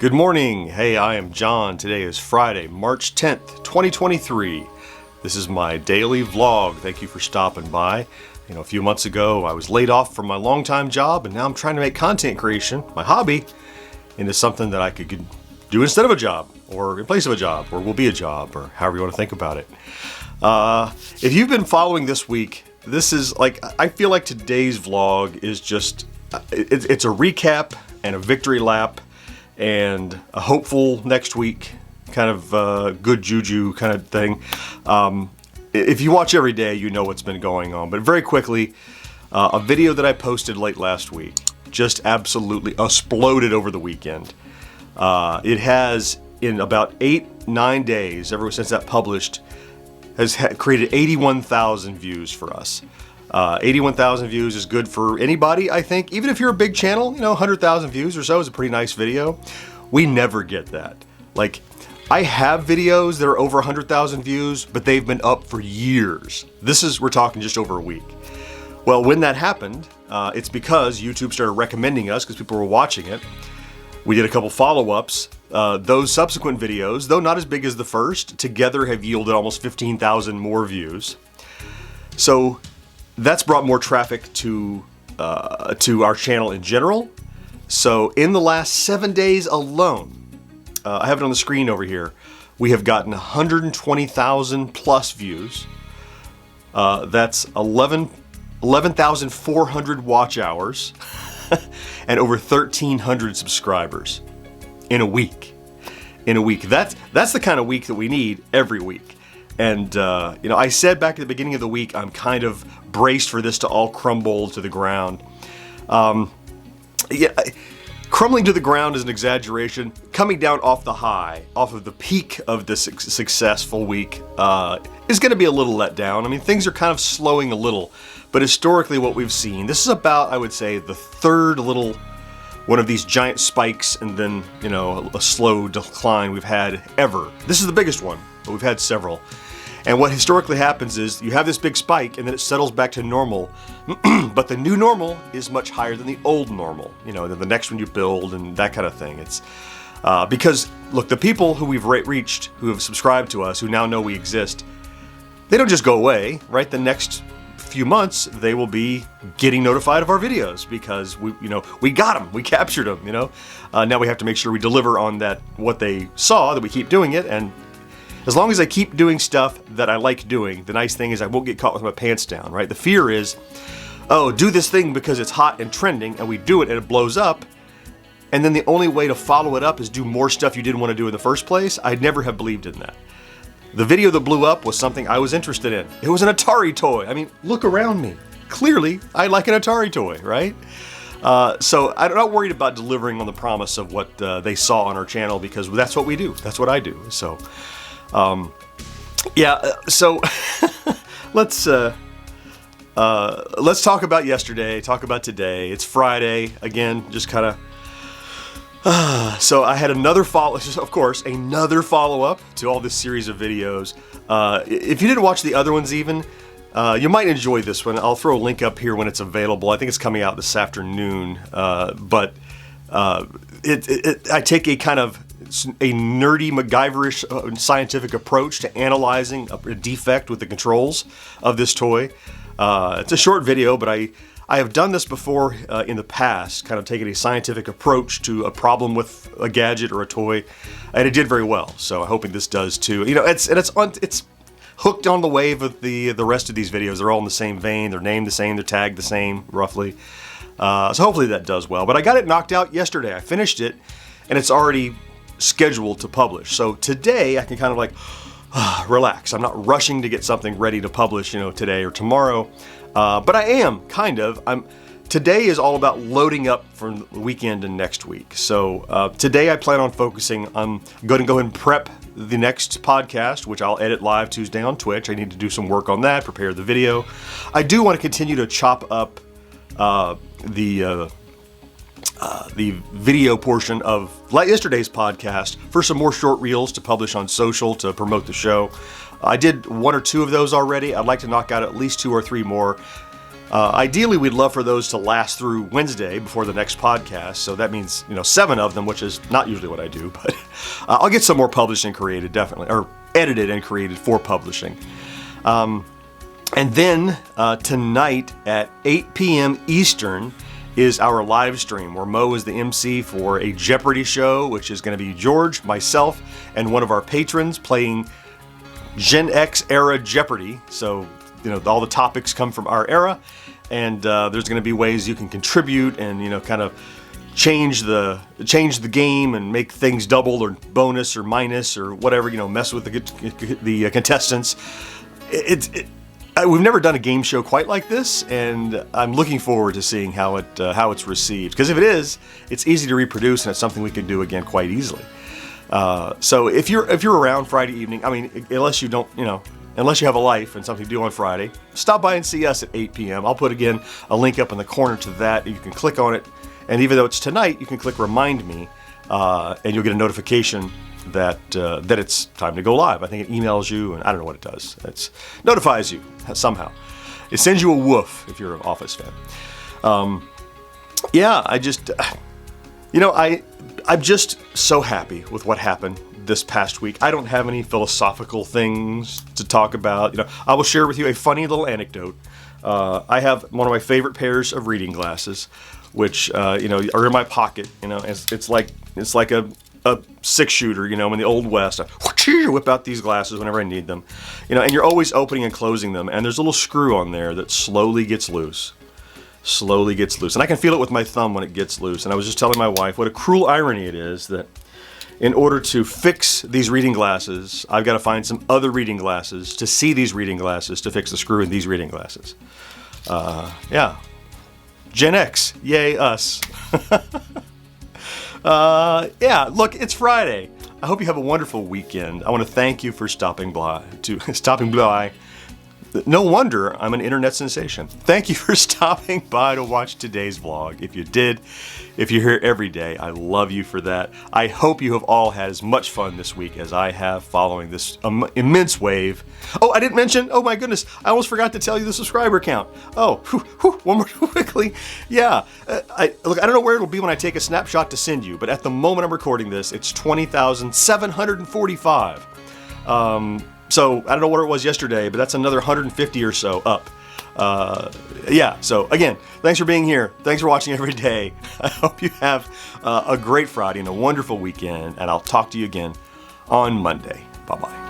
Good morning. Hey, I am John. Today is Friday, March 10th, 2023. This is my daily vlog. Thank you for stopping by. A few months ago, I was laid off from my longtime job, and now I'm trying to make content creation, my hobby, into something that I could do instead of a job, or in place of a job, or will be a job, or however you want to think about it. If you've been following this week, this is I feel like today's vlog is just, it's a recap and a victory lap and a hopeful next week kind of good juju kind of thing. If you watch every day, you know what's been going on. But very quickly, a video that I posted late last week just absolutely exploded over the weekend. It has, in about 8-9 days, ever since that published, has created 81,000 views for us. 81,000 views is good for anybody, I think. Even if you're a big channel, 100,000 views or so is a pretty nice video. We never get that. I have videos that are over 100,000 views, but they've been up for years. We're talking just over a week. Well, when that happened, it's because YouTube started recommending us because people were watching it. We did a couple follow-ups. Those subsequent videos, though not as big as the first, together have yielded almost 15,000 more views. So that's brought more traffic to our channel in general. So in the last 7 days alone, I have it on the screen over here, we have gotten 120,000 plus views. That's 11,400 watch hours and over 1,300 subscribers in a week. That's the kind of week that we need every week. And, I said back at the beginning of the week, I'm kind of braced for this to all crumble to the ground. Crumbling to the ground is an exaggeration. Coming down off the high, off of the peak of this successful week, is going to be a little let down. Things are kind of slowing a little, but historically what we've seen, this is about, I would say, the third little one of these giant spikes and then, a slow decline we've had ever. This is the biggest one, but we've had several. And what historically happens is you have this big spike and then it settles back to normal, but the new normal is much higher than the old normal, than the next one you build and that kind of thing. It's because, look, the people who we've reached, who have subscribed to us, who now know we exist, they don't just go away, right? The next few months, they will be getting notified of our videos because we got them, we captured them, Now we have to make sure we deliver on that, what they saw, that we keep doing it. And as long as I keep doing stuff that I like doing, the nice thing is I won't get caught with my pants down, right? The fear is, do this thing because it's hot and trending, and we do it and it blows up, and then the only way to follow it up is do more stuff you didn't want to do in the first place. I'd never have believed in that. The video that blew up was something I was interested in. It was an Atari toy. Look around me. Clearly, I like an Atari toy, right? So I'm not worried about delivering on the promise of what they saw on our channel because that's what we do. That's what I do. So, so let's talk about yesterday, talk about today. It's Friday, again, just kind of, so I had another follow-up to all this series of videos. If you didn't watch the other ones even, you might enjoy this one. I'll throw a link up here when it's available. I think it's coming out this afternoon, but I take a kind of a nerdy MacGyverish scientific approach to analyzing a defect with the controls of this toy. It's a short video, but I have done this before in the past, kind of taking a scientific approach to a problem with a gadget or a toy, and it did very well. So I'm hoping this does too. It's hooked on the wave of the rest of these videos. They're all in the same vein. They're named the same. They're tagged the same, roughly. So hopefully that does well. But I got it knocked out yesterday. I finished it, and it's already scheduled to publish. So today I can kind of relax. I'm not rushing to get something ready to publish, today or tomorrow. But I am today is all about loading up for the weekend and next week. So today I plan on focusing on going to go ahead and prep the next podcast, which I'll edit live Tuesday on Twitch. I need to do some work on that, prepare the video. I do want to continue to chop up the video portion of yesterday's podcast for some more short reels to publish on social to promote the show. I did 1 or 2 of those already. I'd like to knock out at least 2 or 3 more. Ideally, we'd love for those to last through Wednesday before the next podcast. So that means, 7 of them, which is not usually what I do, but I'll get some more published and created, definitely, or edited and created for publishing. And then tonight at 8 p.m. Eastern is our live stream where Mo is the MC for a Jeopardy show, which is going to be George, myself, and one of our patrons playing Gen X era Jeopardy. So, all the topics come from our era, and there's going to be ways you can contribute and, kind of change the game and make things double or bonus or minus or whatever, mess with the contestants. We've never done a game show quite like this, and I'm looking forward to seeing how it's received. Because if it is, it's easy to reproduce, and it's something we can do again quite easily. So if you're around Friday evening, unless you don't, unless you have a life and something to do on Friday, stop by and see us at 8 p.m. I'll put again a link up in the corner to that. You can click on it, and even though it's tonight, you can click Remind Me, and you'll get a notification that it's time to go live. I think it emails you, and I don't know what it does. It notifies you somehow. It sends you a woof if you're an Office fan. I'm just so happy with what happened this past week. I don't have any philosophical things to talk about. I will share with you a funny little anecdote. I have one of my favorite pairs of reading glasses, which are in my pocket. It's like a 6-shooter, in the Old West. I whip out these glasses whenever I need them, and you're always opening and closing them, and there's a little screw on there that slowly gets loose, and I can feel it with my thumb when it gets loose. And I was just telling my wife what a cruel irony it is that in order to fix these reading glasses, I've got to find some other reading glasses to see these reading glasses to fix the screw in these reading glasses. Gen X, yay us. Look, it's Friday. I hope you have a wonderful weekend. I want to thank you for stopping by. No wonder I'm an internet sensation. Thank you for stopping by to watch today's vlog. If you're here every day, I love you for that. I hope you have all had as much fun this week as I have following this immense wave. Oh, I didn't mention, oh my goodness, I almost forgot to tell you the subscriber count. Oh, one more quickly. Yeah, I don't know where it'll be when I take a snapshot to send you, but at the moment I'm recording this, it's 20,745. So I don't know what it was yesterday, but that's another 150 or so up. So again, thanks for being here. Thanks for watching every day. I hope you have a great Friday and a wonderful weekend, and I'll talk to you again on Monday. Bye-bye.